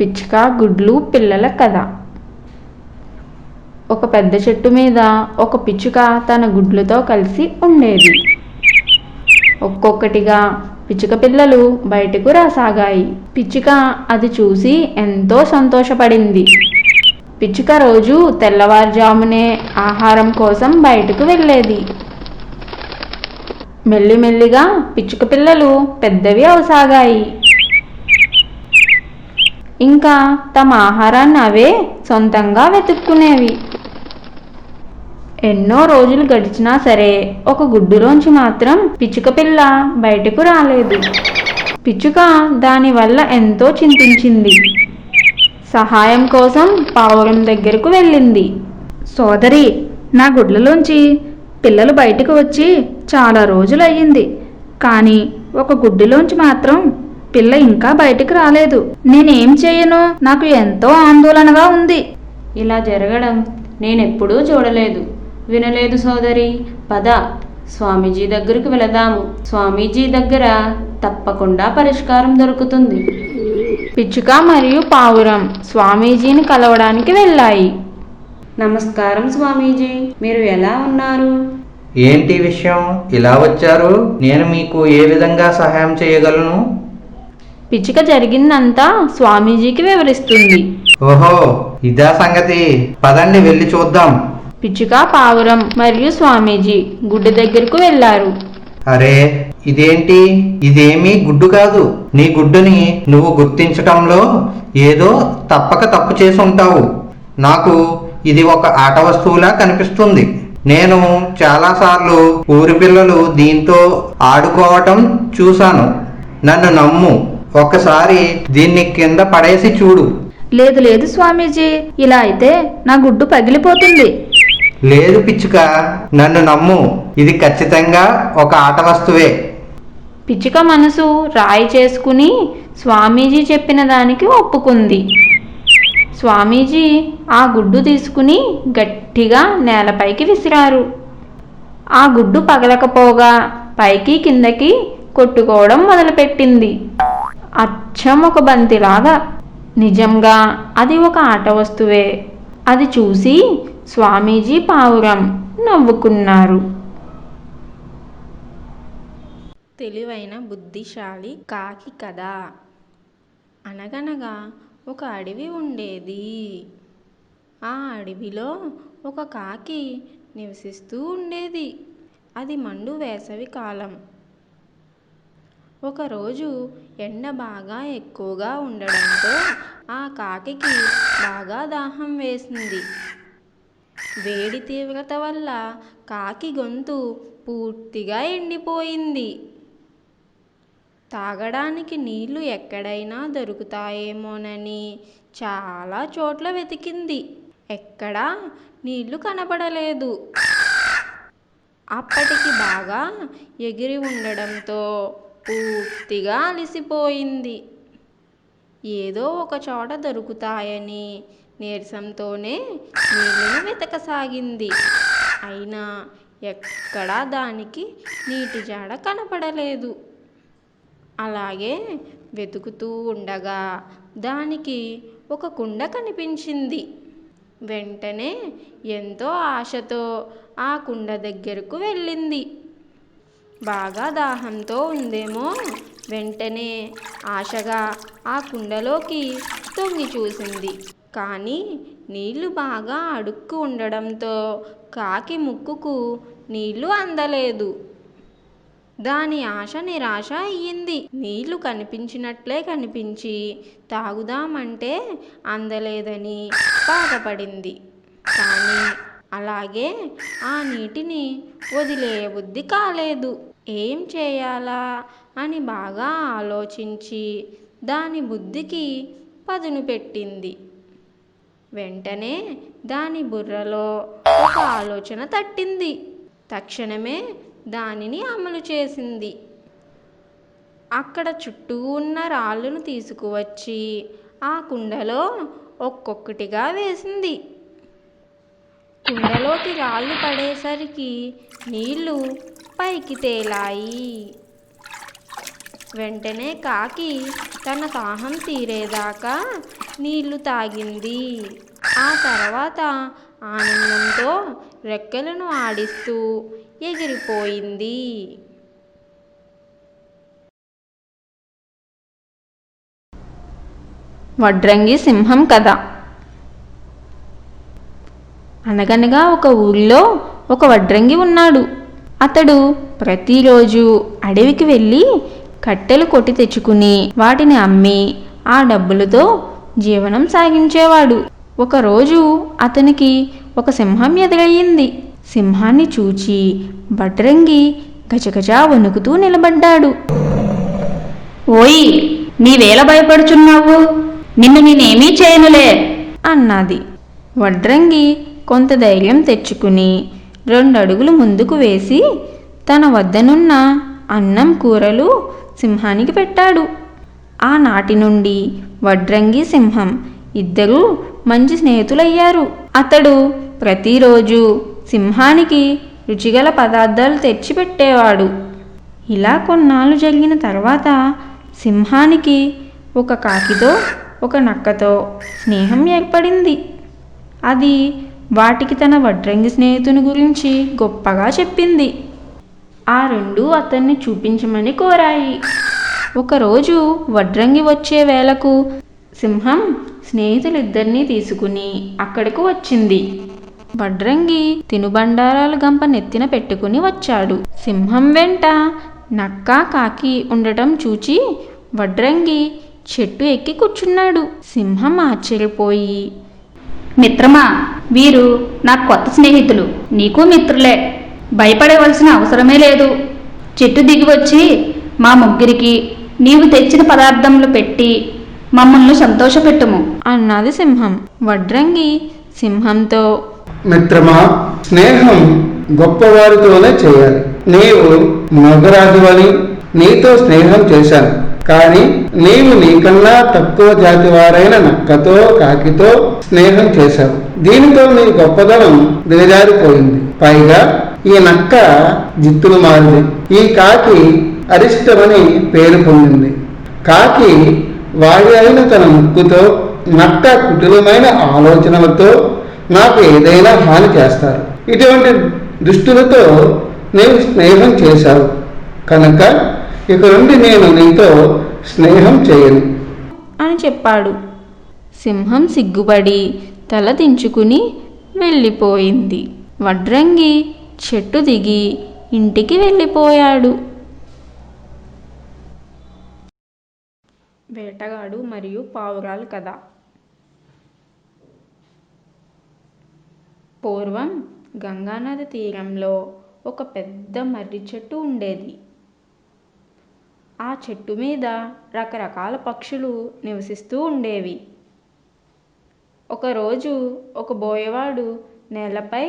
పిచ్చుక గుడ్లు పిల్లల కథ. ఒక పెద్ద చెట్టు మీద ఒక పిచ్చుక తన గుడ్లతో కలిసి ఉండేది. ఒక్కొక్కటిగా పిచ్చుక పిల్లలు బయటకు రాసాగాయి. పిచ్చుక అది చూసి ఎంతో సంతోషపడింది. పిచ్చుక రోజు తెల్లవారుజామునే ఆహారం కోసం బయటకు వెళ్ళేది. మెల్లిమెల్లిగా పిచ్చుక పిల్లలు పెద్దవి అవసాగాయి. ఇంకా తమ ఆహారాన్ని అవే సొంతంగా వెతుక్కునేవి. ఎన్నో రోజులు గడిచినా సరే ఒక గుడ్డులోంచి మాత్రం పిచ్చుక పిల్ల బయటకు రాలేదు. పిచ్చుక దానివల్ల ఎంతో చింతించింది. సహాయం కోసం పావురం దగ్గరకు వెళ్ళింది. సోదరి, నా గుడ్లలోంచి పిల్లలు బయటకు వచ్చి చాలా రోజులు అయ్యింది. కానీ ఒక గుడ్డులోంచి మాత్రం పిల్ల ఇంకా బయటికి రాలేదు. నేనేం చేయను? నాకు ఎంతో ఆందోళనగా ఉంది. ఇలా జరగడం నేనెప్పుడూ చూడలేదు, వినలేదు సోదరి. పద, స్వామీజీ దగ్గరకు వెళదాము. స్వామీజీ దగ్గర తప్పకుండా పరిష్కారం దొరుకుతుంది. పిచ్చుక మరియు పావురం స్వామీజీని కలవడానికి వెళ్ళాయి. నమస్కారం స్వామీజీ, మీరు ఎలా ఉన్నారు? ఏంటి విషయం? ఇలా వచ్చారు? నేను మీకు ఏ విధంగా సహాయం చేయగలను? పిచ్చుక జరిగిందంతా స్వామీజీకి వివరిస్తుంది. ఓహో, ఇదా సంగతి. పదండి వెళ్ళి చూద్దాం. పిచ్చుక, పావురం మరియు స్వామీజీ గుడ్డు దగ్గరకు వెళ్ళారు. అరే, ఇదేంటి? ఇదేమీ గుడ్డు కాదు. నీ గుడ్డుని నువ్వు గుర్తించటంలో ఏదో తప్పు చేసి ఉంటావు. నాకు ఇది ఒక ఆట వస్తువులా కనిపిస్తుంది. నేను చాలాసార్లు ఊరి పిల్లలు దీంతో ఆడుకోవటం చూశాను. నన్ను నమ్ము, ఒక్కసారి దీన్ని కింద పడేసి చూడు. లేదు లేదు స్వామీజీ, ఇలా అయితే నా గుడ్డు పగిలిపోతుంది. లేదు పిచ్చుక, నన్ను నమ్ము, ఇది ఖచ్చితంగా ఒక ఆట వస్తువే. పిచ్చుక మనసు రాయి చేసుకుని స్వామీజీ చెప్పిన దానికి ఒప్పుకుంది. స్వామీజీ ఆ గుడ్డు తీసుకుని గట్టిగా నేలపైకి విసిరారు. ఆ గుడ్డు పగలకపోగా పైకి కిందకి కొట్టుకోవడం మొదలుపెట్టింది. అచ్చం ఒక బంతిలాగా. నిజంగా అది ఒక ఆట వస్తువే. అది చూసి స్వామీజీ, పావురం నవ్వుకున్నారు. తెలివైన బుద్ధిశాలి కాకి కథ. అనగనగా ఒక అడవి ఉండేది. ఆ అడవిలో ఒక కాకి నివసిస్తూ ఉండేది. అది మండు వేసవి కాలం. ఒకరోజు ఎండ బాగా ఎక్కువగా ఉండడంతో ఆ కాకికి బాగా దాహం వేసింది. వేడి తీవ్రత వల్ల కాకి గొంతు పూర్తిగా ఎండిపోయింది. తాగడానికి నీళ్లు ఎక్కడైనా దొరుకుతాయేమోనని చాలా చోట్ల వెతికింది. ఎక్కడా నీళ్లు కనబడలేదు. అప్పటికి బాగా ఎగిరి ఉండడంతో పూర్తిగా అలసిపోయింది. ఏదో ఒక చోట దొరుకుతాయని నీరసంతోనే నీళ్లను వెతకసాగింది. అయినా ఎక్కడా దానికి నీటి జాడ కనపడలేదు. అలాగే వెతుకుతూ ఉండగా దానికి ఒక కుండ కనిపించింది. వెంటనే ఎంతో ఆశతో ఆ కుండ దగ్గరకు వెళ్ళింది. బాగా దాహంతో ఉందేమో. వెంటనే ఆశగా ఆ కుండలోకి తొంగి చూసింది. కానీ నీళ్లు బాగా అడుక్కు ఉండడంతో కాకి ముక్కుకు నీళ్లు అందలేదు. దాని ఆశ నిరాశ అయ్యింది. నీళ్లు కనిపించినట్లే కనిపించి తాగుదామంటే అందలేదని బాధపడింది. కానీ అలాగే ఆ నీటిని వదిలేయబుద్ధి కాలేదు. ఏం చేయాలా అని బాగా ఆలోచించి దాని బుద్ధికి పదును పెట్టింది. వెంటనే దాని బుర్రలో ఒక ఆలోచన తట్టింది. తక్షణమే దానిని అమలు చేసింది. అక్కడ చుట్టూ ఉన్న రాళ్ళను తీసుకువచ్చి ఆ కుండలో ఒక్కొక్కటిగా వేసింది. కుండలోకి రాళ్ళు పడేసరికి నీళ్లు పైకి తేలాయి. వెంటనే కాకి తన దాహం తీరేదాకా నీళ్లు తాగింది. ఆ తర్వాత ఆనందంతో రెక్కలను ఆడిస్తూ ఎగిరిపోయింది. వడ్రంగి సింహం కథ. అనగనగా ఒక ఊరిలో ఒక వడ్రంగి ఉన్నాడు. అతడు ప్రతిరోజు అడవికి వెళ్ళి కట్టెలు కొట్టి తెచ్చుకుని వాటిని అమ్మి ఆ డబ్బులతో జీవనం సాగించేవాడు. ఒకరోజు అతనికి ఒక సింహం ఎదురయ్యింది. సింహాన్ని చూచి వడ్రంగి గజగజా వణుకుతూ నిలబడ్డాడు. ఓయ్, నీవేళ భయపడుచున్నావు? నిన్ను నేనేమీ చేయనులే అన్నది. వడ్రంగి కొంత ధైర్యం తెచ్చుకుని 2 అడుగులు ముందుకు వేసి తన వద్దనున్న అన్నం కూరలు సింహానికి పెట్టాడు. ఆనాటి నుండి వడ్రంగి సింహం ఇద్దరూ మంచి స్నేహితులయ్యారు. అతడు ప్రతిరోజు సింహానికి రుచిగల పదార్థాలు తెచ్చిపెట్టేవాడు. ఇలా కొన్నాళ్ళు జరిగిన తర్వాత సింహానికి ఒక కాకితో ఒక నక్కతో స్నేహం ఏర్పడింది. అది వాటికి తన వడ్రంగి స్నేహితుని గురించి గొప్పగా చెప్పింది. ఆ రెండూ అతన్ని చూపించమని కోరాయి. ఒకరోజు వడ్రంగి వచ్చే వేళకు సింహం స్నేహితులిద్దరినీ తీసుకుని అక్కడకు వచ్చింది. వడ్రంగి తినుబండారాలు గంప నెత్తిన పెట్టుకుని వచ్చాడు. సింహం వెంట నక్క కాకి ఉండటం చూచి వడ్రంగి చెట్టు ఎక్కి కూర్చున్నాడు. సింహం ఆశ్చర్యపోయి, మిత్రమా, వీరు నా కొత్త స్నేహితులు, నీకు మిత్రులే. భయపడవలసిన అవసరమే లేదు. చెట్టు దిగి వచ్చి మా ముగ్గురికి నీవు తెచ్చిన పదార్థములు పెట్టి మమ్మల్ని సంతోషపెట్టుము అన్నది సింహం. వడ్రంగి సింహంతో, మిత్రమా, స్నేహం గొప్పవారితోనే చేయాలి. నీవు మగరాజువని నీతో స్నేహం చేశాను, కానీ నీవు నీకన్నా తక్కువ జాతి వారైన నక్కతో కాకితో స్నేహం చేశావు. దీనితో నీ గొప్పదనం దిగజారిపోయింది. పైగా ఈ నక్క జిత్తులు మారింది. ఈ కాకి అరిష్టమని పేరు పొందింది. కాకి వాడి అయిన తన ముక్కుతో, నక్క కుటిలమైన ఆలోచనలతో నాకు ఏదైనా హాని చేస్తారు. ఇటువంటి దుష్టులతో నీవు స్నేహం చేశావు కనుక ఇక నుండి నేను నీతో స్నేహం చేయను అని చెప్పాడు. సింహం సిగ్గుపడి తల దించుకుని వెళ్ళిపోయింది. వడ్రంగి చెట్టు దిగి ఇంటికి వెళ్ళిపోయాడు. వేటగాడు మరియు పావురాలు కథ. పూర్వం గంగానది తీరంలో ఒక పెద్ద మర్రి చెట్టు ఉండేది. ఆ చెట్టు మీద రకరకాల పక్షులు నివసిస్తూ ఉండేవి. ఒకరోజు ఒక బోయవాడు నేలపై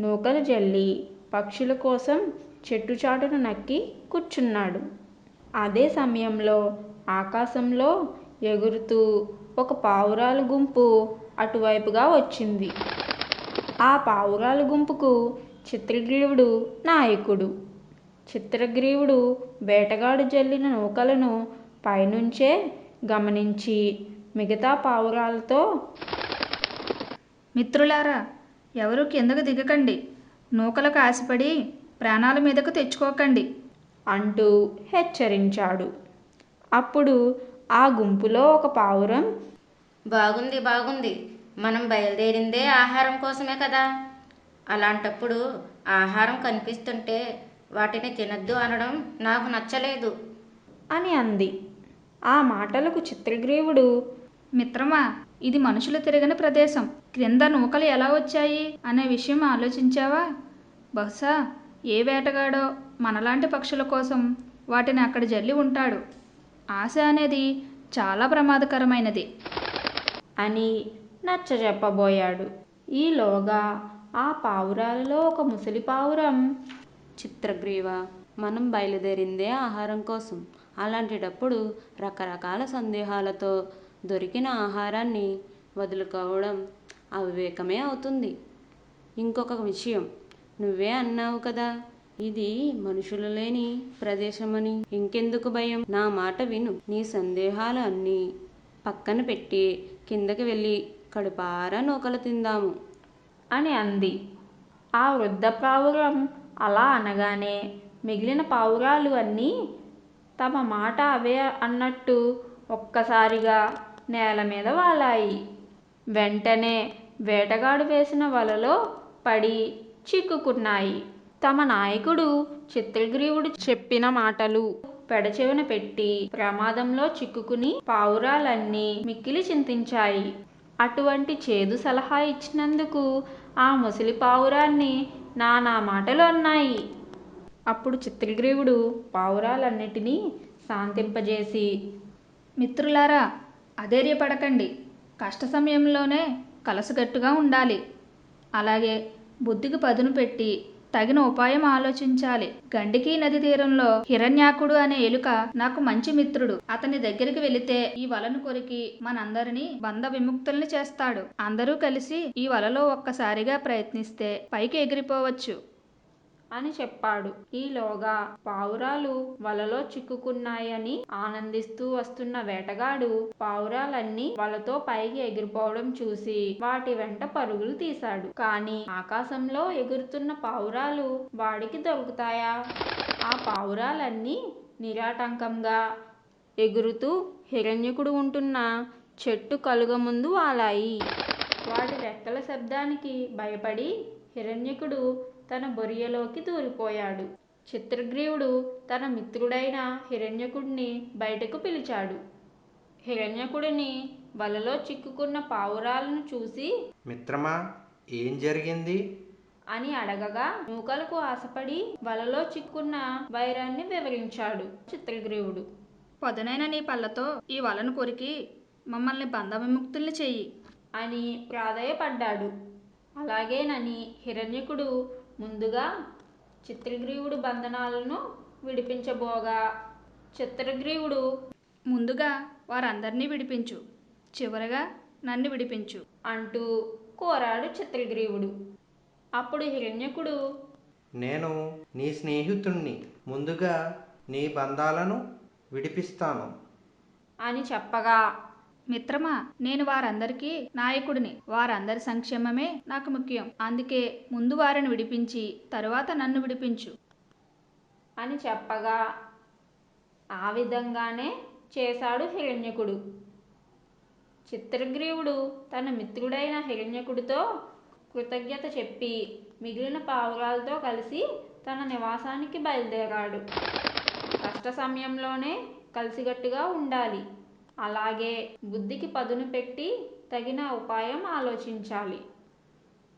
నూకలు జల్లి పక్షుల కోసం చెట్టు చాటును నక్కి కూర్చున్నాడు. అదే సమయంలో ఆకాశంలో ఎగురుతూ ఒక పావురాల గుంపు అటువైపుగా వచ్చింది. ఆ పావురాల గుంపుకు చిత్రగ్రీవుడు నాయకుడు. చిత్రగ్రీవుడు వేటగాడు జల్లిన నూకలను పైనుంచే గమనించి మిగతా పావురాలతో, మిత్రులారా, ఎవరు కిందకు దిగకండి, నూకలకు ఆశపడి ప్రాణాల మీదకు తెచ్చుకోకండి అంటూ హెచ్చరించాడు. అప్పుడు ఆ గుంపులో ఒక పావురం, బాగుంది, మనం బయలుదేరిందే ఆహారం కోసమే కదా. అలాంటప్పుడు ఆహారం కనిపిస్తుంటే వాటిని తినద్దు అనడం నాకు నచ్చలేదు అని అంది. ఆ మాటలకు చిత్రగ్రీవుడు, మిత్రమా, ఇది మనుషులు తిరగని ప్రదేశం. క్రింద నూకలు ఎలా వచ్చాయి అనే విషయం ఆలోచించావా? బహుశా ఏ వేటగాడో మనలాంటి పక్షుల కోసం వాటిని అక్కడ జల్లి ఉంటాడు. ఆశ అనేది చాలా ప్రమాదకరమైనది అని నచ్చజెప్పబోయాడు. ఈలోగా ఆ పావురాలలో ఒక ముసలి పావురం, చిత్రగ్రీవ, మనం బయలుదేరిందే ఆహారం కోసం. అలాంటిటప్పుడు రకరకాల సందేహాలతో దొరికిన ఆహారాన్ని వదులుకోవడం అవివేకమే అవుతుంది. ఇంకొక విషయం, నువ్వే అన్నావు కదా ఇది మనుషులు లేని ప్రదేశమని. ఇంకెందుకు భయం? నా మాట విను. నీ సందేహాలు అన్నీ పక్కన పెట్టి కిందకి వెళ్ళి కడుపారా నూకలు తిందాము అని అంది. ఆ వృద్ధ పావురం అలా అనగానే మిగిలిన పావురాలు అన్నీ తమ మాట అవే అన్నట్టు ఒక్కసారిగా నేల మీద వాలాయి. వెంటనే వేటగాడు వేసిన వలలో పడి చిక్కుకున్నాయి. తమ నాయకుడు చిత్రగ్రీవుడు చెప్పిన మాటలు పెడచెవిన పెట్టి ప్రమాదంలో చిక్కుకుని పావురాలన్నీ మిక్కిలి చింతించాయి. అటువంటి చేదు సలహా ఇచ్చినందుకు ఆ ముసలి పావురాన్ని నానా మాటలు అన్నాయి. అప్పుడు చిత్రగ్రీవుడు పావురాలన్నిటినీ శాంతింపజేసి, మిత్రులారా, అధైర్యపడకండి. కష్ట సమయంలోనే కలసగట్టుగా ఉండాలి. అలాగే బుద్ధికి పదును పెట్టి తగిన ఉపాయం ఆలోచించాలి. గండికి నది తీరంలో హిరణ్యాకుడు అనే ఎలుక నాకు మంచి మిత్రుడు. అతని దగ్గరికి వెళితే ఈ వలను కొరికి మనందరినీ బంధ విముక్తుల్ని చేస్తాడు. అందరూ కలిసి ఈ వలలో ఒక్కసారిగా ప్రయత్నిస్తే పైకి ఎగిరిపోవచ్చు అని చెప్పాడు. ఈలోగా పావురాలు వలలో చిక్కుకున్నాయని ఆనందిస్తూ వస్తున్న వేటగాడు పావురాలన్నీ వలతో పైకి ఎగిరిపోవడం చూసి వాటి వెంట పరుగులు తీశాడు. కానీ ఆకాశంలో ఎగురుతున్న పావురాలు వాడికి దొరుకుతాయా? ఆ పావురాలన్నీ నిరాటంకంగా ఎగురుతూ హిరణ్యకుడు ఉంటున్న చెట్టు కలుగ ముందు వాలాయి. వాటి రెక్కల శబ్దానికి భయపడి హిరణ్యకుడు తన బొరియలోకి దూరిపోయాడు. చిత్రగ్రీవుడు తన మిత్రుడైన హిరణ్యకుడిని బయటకు పిలిచాడు. హిరణ్యకుడిని వలలో చిక్కుకున్న పావురాలను చూసి, మిత్రమా, ఏం జరిగింది అని అడగగా నూకలకు ఆశపడి వలలో చిక్కున్న వైరాన్ని వివరించాడు చిత్రగ్రీవుడు. పదునైన నీ పళ్ళతో ఈ వలను కొరికి మమ్మల్ని బంధ విముక్తుల్ని చెయ్యి అని ప్రాధేయపడ్డాడు. అలాగేనని హిరణ్యకుడు ముందుగా చిత్రగ్రీవుడు బంధనాలను విడిపించబోగా, చిత్రగ్రీవుడు ముందుగా వారందరినీ విడిపించు, చివరగా నన్ను విడిపించు అంటూ కోరాడు చిత్రగ్రీవుడు. అప్పుడు హిరణ్యకుడు, నేను నీ స్నేహితుణ్ణి, ముందుగా నీ బంధాలను విడిపిస్తాను అని చెప్పగా, మిత్రమా, నేను వారందరికీ నాయకుడిని. వారందరి సంక్షేమమే నాకు ముఖ్యం. అందుకే ముందు వారిని విడిపించి తరువాత నన్ను విడిపించు అని చెప్పగా ఆ విధంగానే చేశాడు హిరణ్యకుడు. చిత్రగ్రీవుడు తన మిత్రుడైన హిరణ్యకుడితో కృతజ్ఞత చెప్పి మిగిలిన పావురాలతో కలిసి తన నివాసానికి బయలుదేరాడు. కష్ట సమయంలోనే కలిసికట్టుగా ఉండాలి. అలాగే బుద్ధికి పదును పెట్టి తగిన ఉపాయం ఆలోచించాలి.